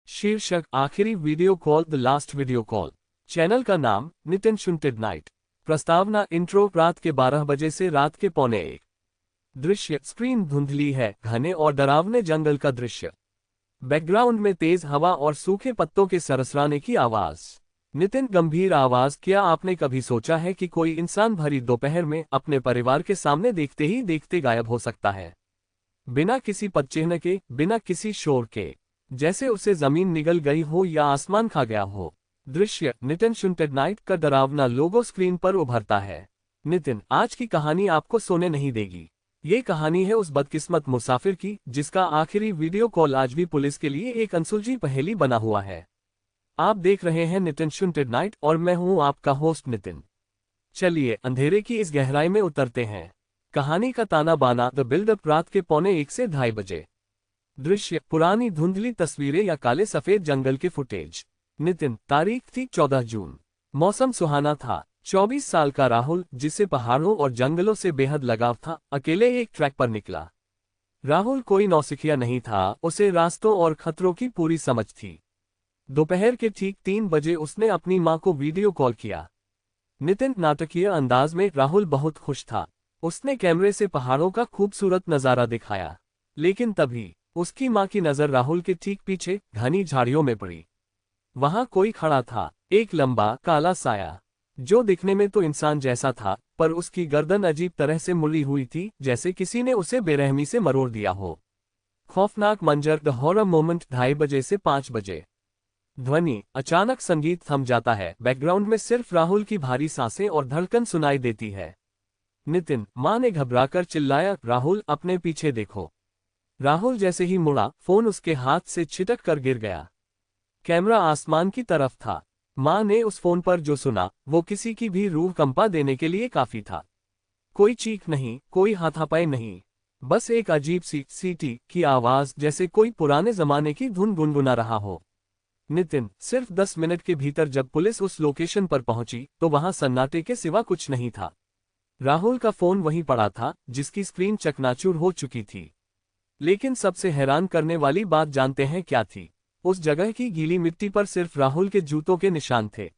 शीर्षक आखिरी video call, the last video call. Channel का नाम नितिन शुंटेड नाइट। प्रस्तावना इंट्रो, रात के 12 बजे से रात के 12:45। दृश्य, स्क्रीन धुंधली है, घने और डरावने जंगल का दृश्य। बैकग्राउंड में तेज हवा और सूखे पत्तों के सरसराने की आवाज। नितिन गंभीर आवाज, क्या आपने कभी सोचा है कि कोई इंसान भरी दोपहर में अपने परिवार के सामने देखते ही देखते गायब हो सकता है, बिना किसी पदचिह्न के, बिना किसी शोर के, जैसे उसे जमीन निगल गई हो या आसमान खा गया हो। दृश्य, नितिन शुंटेड नाइट का डरावना लोगो स्क्रीन पर उभरता है। नितिन, आज की कहानी आपको सोने नहीं देगी। ये कहानी है उस बदकिस्मत मुसाफिर की जिसका आखिरी वीडियो कॉल आज भी पुलिस के लिए एक अनसुलझी पहेली बना हुआ है। आप देख रहे हैं नितिन शुंटेड नाइट और मैं हूं आपका होस्ट नितिन। चलिए अंधेरे की इस गहराई में उतरते हैं। कहानी का ताना बाना, द बिल्डअप, रात के 12:45 से 2:30 बजे। दृश्य, पुरानी धुंधली तस्वीरें या काले सफेद जंगल के फुटेज। नितिन, तारीख थी 14 जून। मौसम सुहाना था। 24 साल का राहुल, जिसे पहाड़ों और जंगलों से बेहद लगाव था, अकेले एक ट्रैक पर निकला। राहुल कोई नौसिखिया नहीं था, उसे रास्तों और खतरों की पूरी समझ थी। दोपहर के ठीक 3 बजे उसने अपनी मां को वीडियो कॉल किया। नितिन, नाटकीय अंदाज में राहुल बहुत खुश था। उसने कैमरे से पहाड़ों का खूबसूरत नजारा दिखाया। लेकिन तभी उसकी मां की नजर राहुल के ठीक पीछे घनी झाड़ियों में पड़ी। वहां कोई खड़ा था, एक लंबा काला साया, जो दिखने में तो इंसान जैसा था, पर उसकी गर्दन अजीब तरह से मुड़ी हुई थी, जैसे किसी ने उसे बेरहमी से मरोड़ दिया हो। खौफनाक मंजर, द हॉरर मोमेंट, 2:30 बजे से 5 बजे। ध्वनि, अचानक संगीत थम जाता है, बैकग्राउंड में सिर्फ राहुल की भारी सांसें और धड़कन सुनाई देती है। नितिन, मां ने घबराकर चिल्लाया, राहुल अपने पीछे देखो। राहुल जैसे ही मुड़ा, फोन उसके हाथ से छिटक कर गिर गया। कैमरा आसमान की तरफ था। मां ने उस फोन पर जो सुना वो किसी की भी रूह कंपा देने के लिए काफी था। कोई चीख नहीं, कोई हाथापाई नहीं, बस एक अजीब सी सीटी की आवाज, जैसे कोई पुराने जमाने की धुन गुनगुना रहा हो। नितिन, सिर्फ 10 मिनट के भीतर जब पुलिस उस लोकेशन पर पहुंची तो वहां सन्नाटे के सिवा कुछ नहीं था। राहुल का फोन वहीं पड़ा था, जिसकी स्क्रीन चकनाचूर हो चुकी थी। लेकिन सबसे हैरान करने वाली बात जानते हैं क्या थी? उस जगह की गीली मिट्टी पर सिर्फ राहुल के जूतों के निशान थे।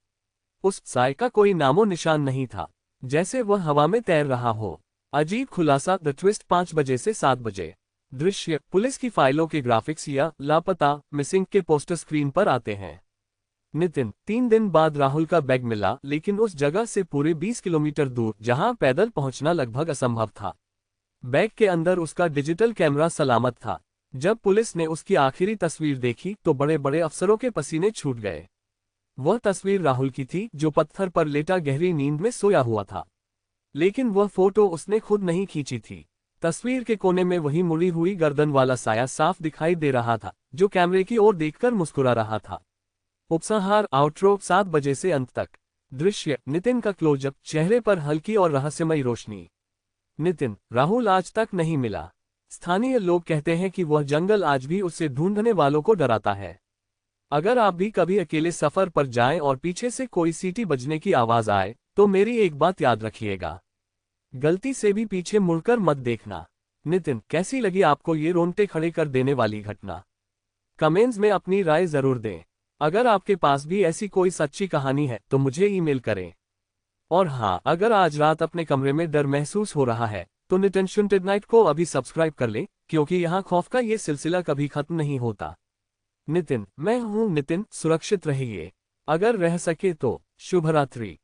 उस साय का कोई नामो निशान नहीं था, जैसे वह हवा में तैर रहा हो। अजीब खुलासा, द ट्विस्ट, 5 बजे से 7 बजे। दृश्य, पुलिस की फाइलों के ग्राफिक्स या लापता, मिसिंग के पोस्टर स्क्रीन पर आते हैं। नितिन, 3 दिन बाद राहुल का बैग मिला, लेकिन उस जगह से पूरे 20 किलोमीटर दूर, जहां पैदल पहुंचना लगभग असंभव था। बैग के अंदर उसका डिजिटल कैमरा सलामत था। जब पुलिस ने उसकी आखिरी तस्वीर देखी तो बड़े बड़े अफसरों के पसीने छूट गए। वह तस्वीर राहुल की थी, जो पत्थर पर लेटा गहरी नींद में सोया हुआ था। लेकिन वह फोटो उसने खुद नहीं खींची थी। तस्वीर के कोने में वही मुड़ी हुई गर्दन वाला साया साफ दिखाई दे रहा था, जो कैमरे की ओर देखकर मुस्कुरा रहा था। उपसंहार, आउटरो, 7 बजे से अंत तक। दृश्य, नितिन का क्लोजअप, चेहरे पर हल्की और रहस्यमयी रोशनी। नितिन, राहुल आज तक नहीं मिला। स्थानीय लोग कहते हैं कि वह जंगल आज भी उससे ढूंढने वालों को डराता है। अगर आप भी कभी अकेले सफर पर जाएं और पीछे से कोई सीटी बजने की आवाज आए, तो मेरी एक बात याद रखिएगा, गलती से भी पीछे मुड़कर मत देखना। नितिन, कैसी लगी आपको ये रोंगटे खड़े कर देने वाली घटना? कमेंट्स में अपनी राय जरूर दें। अगर आपके पास भी ऐसी कोई सच्ची कहानी है तो मुझे ईमेल करें। और हाँ, अगर आज रात अपने कमरे में डर महसूस हो रहा है तो नितिन शुंटेड नाइट को अभी सब्सक्राइब कर लें, क्योंकि यहाँ खौफ का ये सिलसिला कभी खत्म नहीं होता। नितिन, मैं हूँ नितिन, सुरक्षित रहिए। अगर रह सके तो शुभ रात्रि।